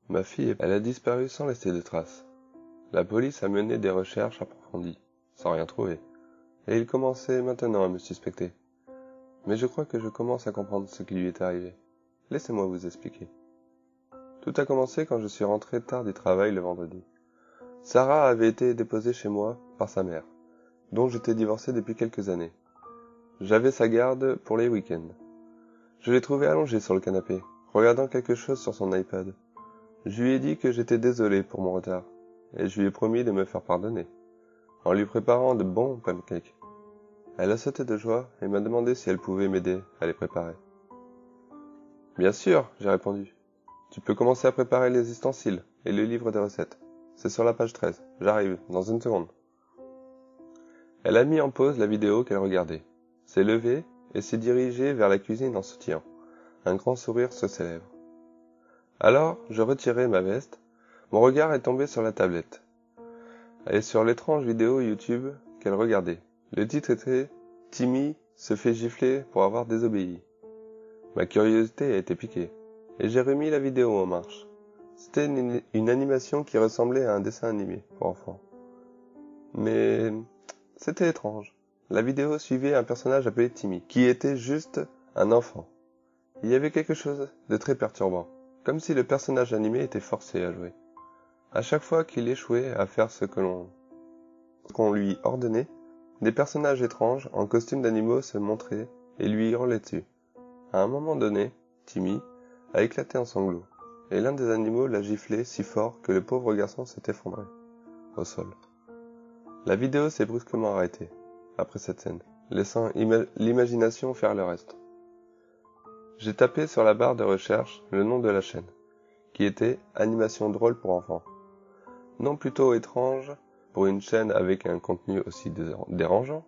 Ma fille, elle a disparu sans laisser de traces. La police a mené des recherches approfondies, sans rien trouver. Et il commençait maintenant à me suspecter. Mais je crois que je commence à comprendre ce qui lui est arrivé. Laissez-moi vous expliquer. Tout a commencé quand je suis rentré tard du travail le vendredi. Sarah avait été déposée chez moi par sa mère, dont j'étais divorcé depuis quelques années. J'avais sa garde pour les week-ends. Je l'ai trouvée allongée sur le canapé, regardant quelque chose sur son iPad. Je lui ai dit que j'étais désolé pour mon retard, et je lui ai promis de me faire pardonner, en lui préparant de bons pancakes. Elle a sauté de joie et m'a demandé si elle pouvait m'aider à les préparer. Bien sûr, j'ai répondu. Tu peux commencer à préparer les ustensiles et le livre des recettes. C'est sur la page 13. J'arrive, dans une seconde. Elle a mis en pause la vidéo qu'elle regardait, s'est levée et s'est dirigée vers la cuisine en souriant, un grand sourire sur ses lèvres. Alors, je retirai ma veste. Mon regard est tombé sur la tablette et sur l'étrange vidéo YouTube qu'elle regardait. Le titre était « Timmy se fait gifler pour avoir désobéi ». Ma curiosité a été piquée, et j'ai remis la vidéo en marche. C'était une animation qui ressemblait à un dessin animé pour enfants. Mais c'était étrange. La vidéo suivait un personnage appelé Timmy, qui était juste un enfant. Il y avait quelque chose de très perturbant, comme si le personnage animé était forcé à jouer. À chaque fois qu'il échouait à faire ce qu'on lui ordonnait, des personnages étranges en costume d'animaux se montraient et lui hurlaient dessus. À un moment donné, Timmy a éclaté en sanglots, et l'un des animaux l'a giflé si fort que le pauvre garçon s'est effondré au sol. La vidéo s'est brusquement arrêtée après cette scène, laissant l'imagination faire le reste. J'ai tapé sur la barre de recherche le nom de la chaîne, qui était Animation drôle pour enfants. Nom plutôt étrange pour une chaîne avec un contenu aussi dérangeant.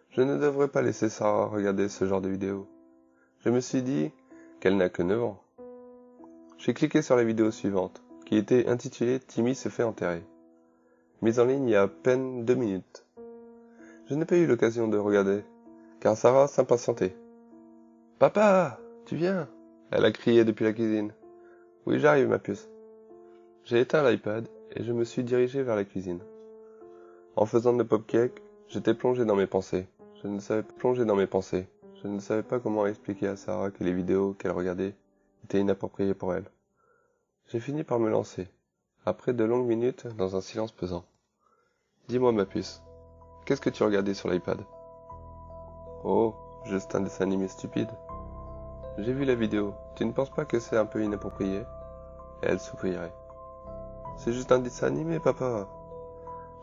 Je ne devrais pas laisser Sarah regarder ce genre de vidéo. Je me suis dit qu'elle n'a que 9 ans. J'ai cliqué sur la vidéo suivante, qui était intitulée « Timmy se fait enterrer », mise en ligne il y a à peine 2 minutes. Je n'ai pas eu l'occasion de regarder, car Sarah s'impatientait. « Papa, tu viens ?» Elle a crié depuis la cuisine. « Oui, j'arrive, ma puce. » J'ai éteint l'iPad et je me suis dirigé vers la cuisine. En faisant de pop-cake, j'étais plongé dans mes pensées. Je ne savais pas comment expliquer à Sarah que les vidéos qu'elle regardait étaient inappropriées pour elle. J'ai fini par me lancer, après de longues minutes, dans un silence pesant. Dis-moi, ma puce, qu'est-ce que tu regardais sur l'iPad ? Oh, juste un dessin animé stupide. J'ai vu la vidéo, tu ne penses pas que c'est un peu inapproprié ? Et elle soupirait. C'est juste un dessin animé, papa.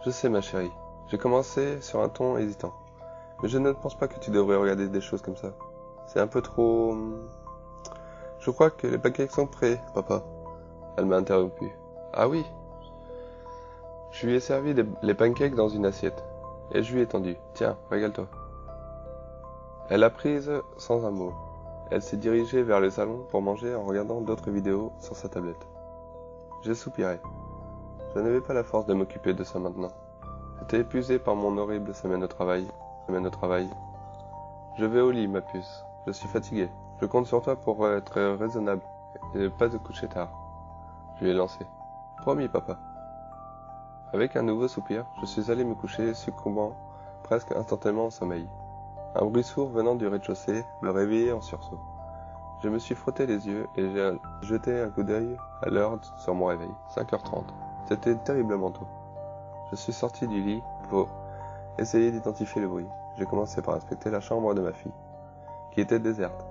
Je sais, ma chérie. J'ai commencé sur un ton hésitant. Mais je ne pense pas que tu devrais regarder des choses comme ça. C'est un peu trop... Je crois que les pancakes sont prêts, papa. Elle m'a interrompu. Ah oui ? Je lui ai servi les pancakes dans une assiette. Et je lui ai tendu. Tiens, régale-toi. Elle a prise sans un mot. Elle s'est dirigée vers le salon pour manger en regardant d'autres vidéos sur sa tablette. J'ai soupiré. Je n'avais pas la force de m'occuper de ça maintenant. J'étais épuisé par mon horrible semaine au travail. Je vais au lit, ma puce. Je suis fatigué. Je compte sur toi pour être raisonnable et ne pas te coucher tard. Je lui ai lancé. Promis, papa. Avec un nouveau soupir, je suis allé me coucher, succombant presque instantanément au sommeil. Un bruit sourd venant du rez-de-chaussée me réveillait en sursaut. Je me suis frotté les yeux et j'ai jeté un coup d'œil à l'heure sur mon réveil. 5h30. C'était terriblement tôt. Je suis sorti du lit pour essayer d'identifier le bruit. J'ai commencé par inspecter la chambre de ma fille, qui était déserte,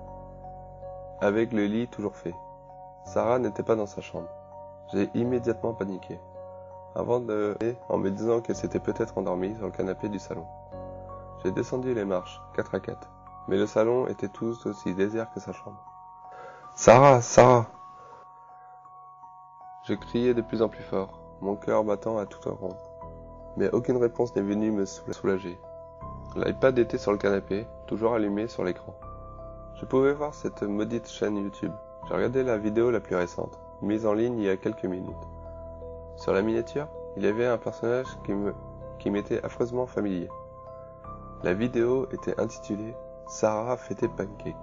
avec le lit toujours fait. Sarah n'était pas dans sa chambre. J'ai immédiatement paniqué, en me disant qu'elle s'était peut-être endormie sur le canapé du salon. J'ai descendu les marches, 4 à 4, mais le salon était tout aussi désert que sa chambre. « Sarah, Sarah !» Je criais de plus en plus fort, mon cœur battant à toute ronde. Mais aucune réponse n'est venue me soulager. L'iPad était sur le canapé, toujours allumé sur l'écran. Je pouvais voir cette maudite chaîne YouTube. J'ai regardé la vidéo la plus récente, mise en ligne il y a quelques minutes. Sur la miniature, il y avait un personnage qui m'était affreusement familier. La vidéo était intitulée « Sarah fait des pancakes ».